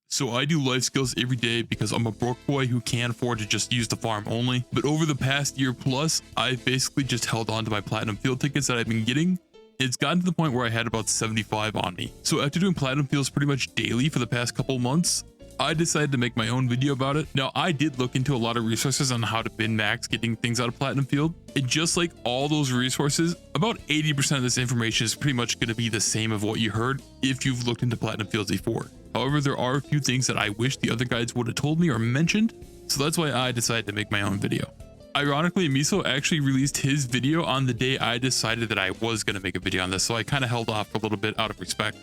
So I do life skills every day because I'm a broke boy who can't afford to just use the farm only. But over the past year plus, I've basically just held on to my platinum field tickets that I've been getting. It's gotten to the point where I had about 75 on me. So after doing platinum fields pretty much daily for the past couple months, I decided to make my own video about it. Now, I did look into a lot of resources on how to bin max getting things out of platinum field. And just like all those resources, about 80% of this information is pretty much going to be the same of what you heard if you've looked into platinum fields before. However, there are a few things that I wish the other guides would have told me or mentioned, so that's why I decided to make my own video. Ironically, Miso actually released his video on the day I decided that I was going to make a video on this, so I kind of held off a little bit out of respect.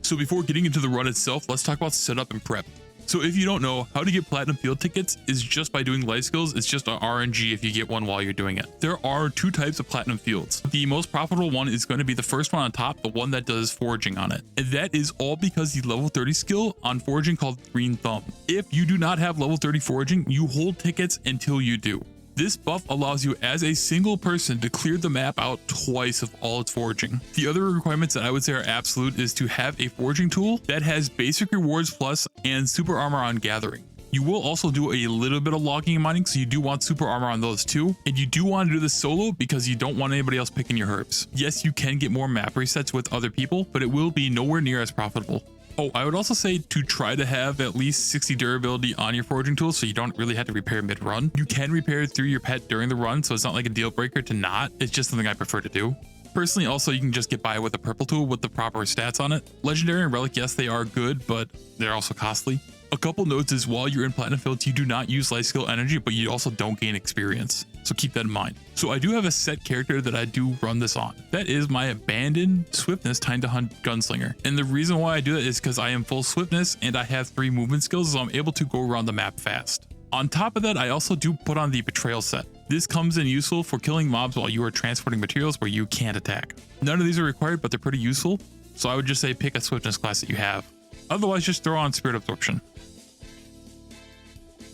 So before getting into the run itself, let's talk about setup and prep. So if you don't know, how to get platinum field tickets is just by doing life skills. It's just an RNG if you get one while you're doing it. There are two types of platinum fields. The most profitable one is going to be the first one on top, the one that does foraging on it. And that is all because the level 30 skill on foraging called Green Thumb. If you do not have level 30 foraging, you hold tickets until you do. This buff allows you as a single person to clear the map out twice of all its foraging. The other requirements that I would say are absolute is to have a foraging tool that has basic rewards plus and super armor on gathering. You will also do a little bit of logging and mining, so you do want super armor on those too. And you do want to do this solo because you don't want anybody else picking your herbs. Yes, you can get more map resets with other people, but it will be nowhere near as profitable. Oh, I would also say to try to have at least 60 durability on your foraging tool so you don't really have to repair mid-run. You can repair through your pet during the run, so it's not like a deal breaker to not. It's just something I prefer to do. Personally, also, you can just get by with a purple tool with the proper stats on it. Legendary and relic, yes, they are good, but they're also costly. A couple notes is while you're in platinum fields, you do not use life skill energy, but you also don't gain experience. So keep that in mind. So I do have a set character that I do run this on. That is my abandoned swiftness time to hunt gunslinger. And the reason why I do that is because I am full swiftness and I have 3 movement skills, so I'm able to go around the map fast. On top of that, I also do put on the betrayal set. This comes in useful for killing mobs while you are transporting materials where you can't attack. None of these are required, but they're pretty useful. So I would just say pick a swiftness class that you have. Otherwise, just throw on spirit absorption.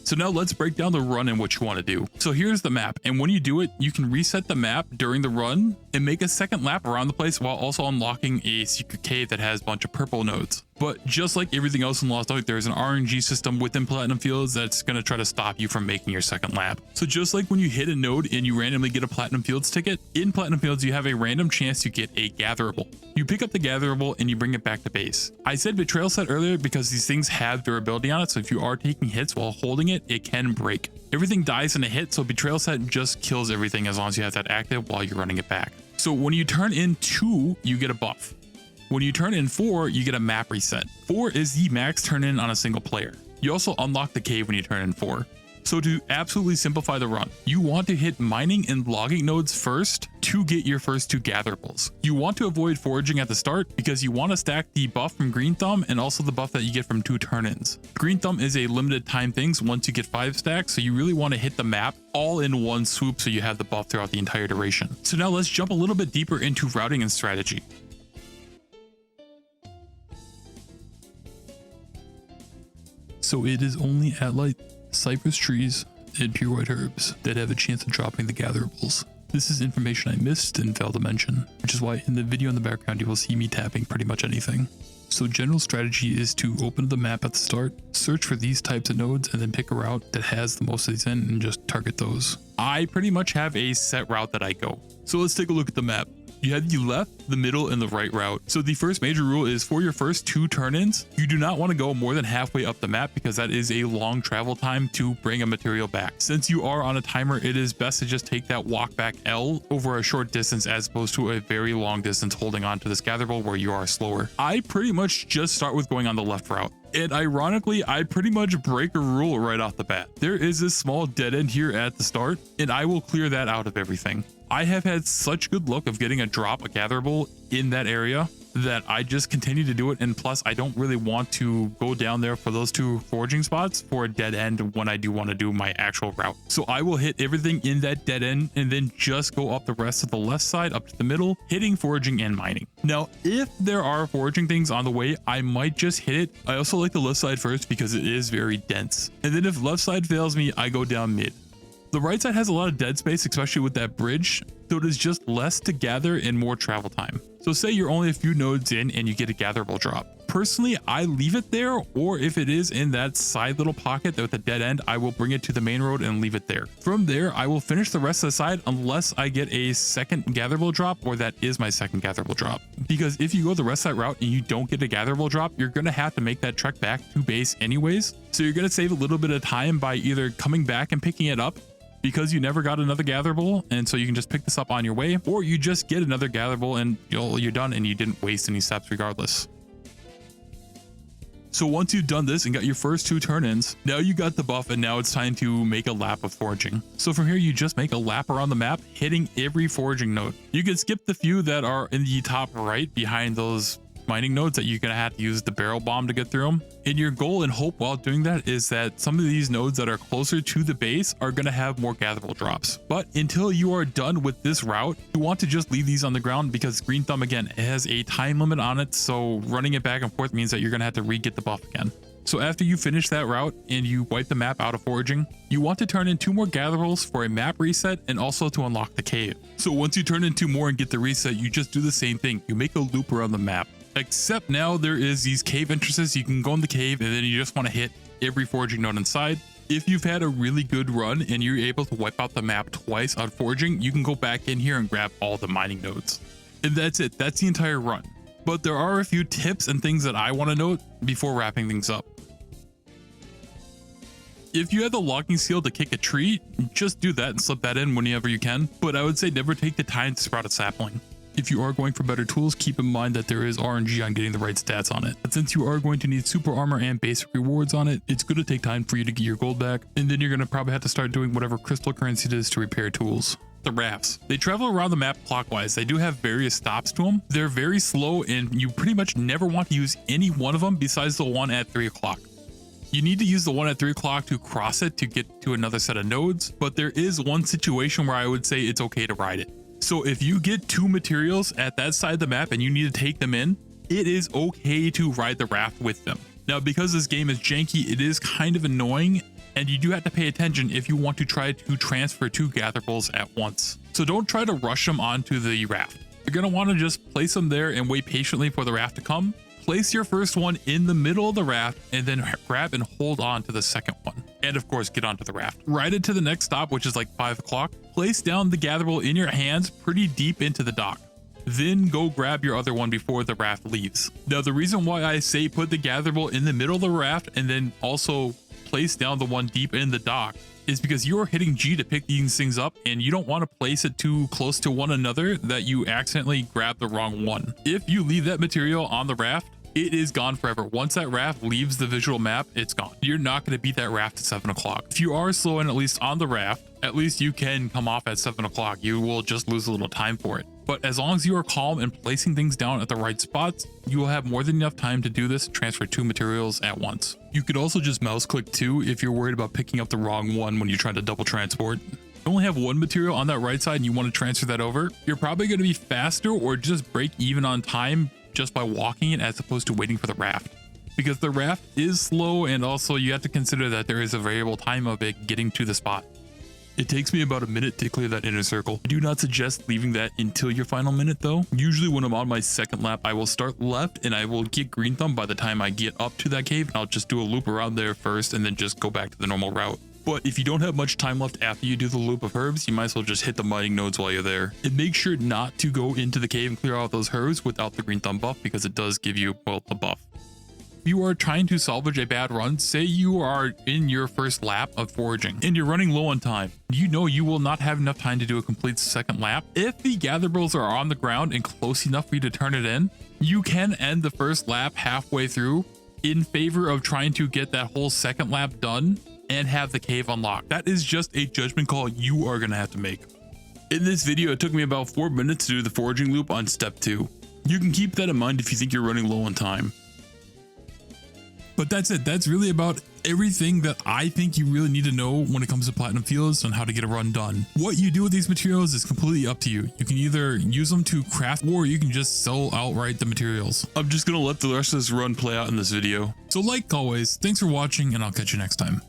So now let's break down the run and what you want to do. So here's the map, and when you do it, you can reset the map during the run and make a second lap around the place while also unlocking a secret cave that has a bunch of purple nodes. But just like everything else in Lost Ark, there's an RNG system within Platinum Fields that's going to try to stop you from making your second lap. So just like when you hit a node and you randomly get a Platinum Fields ticket, in Platinum Fields you have a random chance to get a gatherable. You pick up the gatherable and you bring it back to base. I said betrayal set earlier because these things have durability on it, so if you are taking hits while holding it, it can break. Everything dies in a hit, so betrayal set just kills everything as long as you have that active while you're running it back. So when you turn in 2, you get a buff. When you turn in 4, you get a map reset. 4 is the max turn in on a single player. You also unlock the cave when you turn in 4. So to absolutely simplify the run, you want to hit mining and logging nodes first to get your first 2 gatherables. You want to avoid foraging at the start because you want to stack the buff from Green Thumb and also the buff that you get from 2 turn-ins. Green Thumb is a limited time thing, so once you get 5 stacks, so you really want to hit the map all in one swoop so you have the buff throughout the entire duration. So now let's jump a little bit deeper into routing and strategy. So it is only at light, cypress trees, and pure white herbs that have a chance of dropping the gatherables. This is information I missed and failed to mention, which is why in the video in the background you will see me tapping pretty much anything. So general strategy is to open the map at the start, search for these types of nodes, and then pick a route that has the most of these in and just target those. I pretty much have a set route that I go. So let's take a look at the map. You have the left, the middle, and the right route. So the first major rule is for your first 2 turn-ins, you do not want to go more than halfway up the map because that is a long travel time to bring a material back. Since you are on a timer, it is best to just take that walk back L over a short distance as opposed to a very long distance holding on to this gatherable where you are slower. I pretty much just start with going on the left route. And ironically, I pretty much break a rule right off the bat. There is this small dead end here at the start, and I will clear that out of everything. I have had such good luck of getting a gatherable in that area that I just continue to do it, and plus I don't really want to go down there for those 2 foraging spots for a dead end when I do want to do my actual route. So I will hit everything in that dead end and then just go up the rest of the left side up to the middle, hitting foraging and mining. Now if there are foraging things on the way, I might just hit it. I also like the left side first because it is very dense, and then if left side fails me, I go down mid. The right side has a lot of dead space, especially with that bridge, so it is just less to gather and more travel time. So say you're only a few nodes in and you get a gatherable drop. personally, I leave it there, or if it is in that side little pocket with a dead end, I will bring it to the main road and leave it there. From there, I will finish the rest of the side unless I get a second gatherable drop, or that is my second gatherable drop. Because if you go the rest of that route and you don't get a gatherable drop, you're going to have to make that trek back to base anyways. So you're going to save a little bit of time by either coming back and picking it up because you never got another gatherable, and so you can just pick this up on your way, or you just get another gatherable and you're done and you didn't waste any steps regardless. So once you've done this and got your first 2 turn-ins, now you got the buff and now it's time to make a lap of foraging. So from here, you just make a lap around the map, hitting every foraging node. You can skip the few that are in the top right behind those mining nodes that you're going to have to use the barrel bomb to get through them. And your goal and hope while doing that is that some of these nodes that are closer to the base are going to have more gatherable drops. But until you are done with this route, you want to just leave these on the ground, because Green Thumb, again, it has a time limit on it. So running it back and forth means that you're going to have to re-get the buff again. So after you finish that route and you wipe the map out of foraging, you want to turn in 2 more gatherables for a map reset and also to unlock the cave. So once you turn in 2 more and get the reset, you just do the same thing. You make a loop around the map. Except now there is these cave entrances. You can go in the cave and then you just want to hit every foraging node inside. If you've had a really good run and you're able to wipe out the map twice on foraging, you can go back in here and grab all the mining nodes. And that's it. That's the entire run. But there are a few tips and things that I want to note before wrapping things up. If you have the logging skill to kick a tree, just do that and slip that in whenever you can. But I would say never take the time to sprout a sapling. If you are going for better tools, keep in mind that there is RNG on getting the right stats on it. But since you are going to need super armor and basic rewards on it, it's going to take time for you to get your gold back, and then you're going to probably have to start doing whatever crystal currency it is to repair tools. The rafts. They travel around the map clockwise. They do have various stops to them. They're very slow, and you pretty much never want to use any one of them besides the one at 3 o'clock. You need to use the one at 3 o'clock to cross it to get to another set of nodes, but there is one situation where I would say it's okay to ride it. So if you get 2 materials at that side of the map and you need to take them in, it is okay to ride the raft with them. Now, because this game is janky, it is kind of annoying, and you do have to pay attention if you want to try to transfer 2 gatherables at once. So don't try to rush them onto the raft. You're going to want to just place them there and wait patiently for the raft to come. Place your first one in the middle of the raft and then grab and hold on to the second one. And of course, get onto the raft. Ride it to the next stop, which is like 5 o'clock. Place down the gatherable in your hands pretty deep into the dock. Then go grab your other one before the raft leaves. Now, the reason why I say put the gatherable in the middle of the raft and then also place down the one deep in the dock is because you are hitting G to pick these things up, and you don't want to place it too close to one another that you accidentally grab the wrong one. If you leave that material on the raft, it is gone forever. Once that raft leaves the visual map, it's gone. You're not going to beat that raft at 7 o'clock. If you are slow and at least on the raft, at least you can come off at 7 o'clock. You will just lose a little time for it. But as long as you are calm and placing things down at the right spots, you will have more than enough time to do this and transfer 2 materials at once. You could also just mouse click 2 if you're worried about picking up the wrong one when you're trying to double transport. You only have 1 material on that right side and you want to transfer that over, you're probably going to be faster or just break even on time just by walking it as opposed to waiting for the raft. Because the raft is slow, and also you have to consider that there is a variable time of it getting to the spot. It takes me about a minute to clear that inner circle. I do not suggest leaving that until your final minute though. Usually when I'm on my second lap, I will start left and I will get Green Thumb by the time I get up to that cave, and I'll just do a loop around there first and then just go back to the normal route. But if you don't have much time left after you do the loop of herbs, you might as well just hit the mining nodes while you're there. And make sure not to go into the cave and clear out those herbs without the Green Thumb buff, because it does give you, well, the buff. If you are trying to salvage a bad run, say you are in your first lap of foraging and you're running low on time, you know you will not have enough time to do a complete second lap. If the gatherables are on the ground and close enough for you to turn it in, you can end the first lap halfway through in favor of trying to get that whole second lap done and have the cave unlocked. That is just a judgment call you are going to have to make. In this video, it took me about 4 minutes to do the foraging loop on step 2. You can keep that in mind if you think you're running low on time. But that's it. That's really about everything that I think you really need to know when it comes to Platinum Fields on how to get a run done. What you do with these materials is completely up to you. You can either use them to craft, or you can just sell outright the materials. I'm just going to let the rest of this run play out in this video. So like always, thanks for watching, and I'll catch you next time.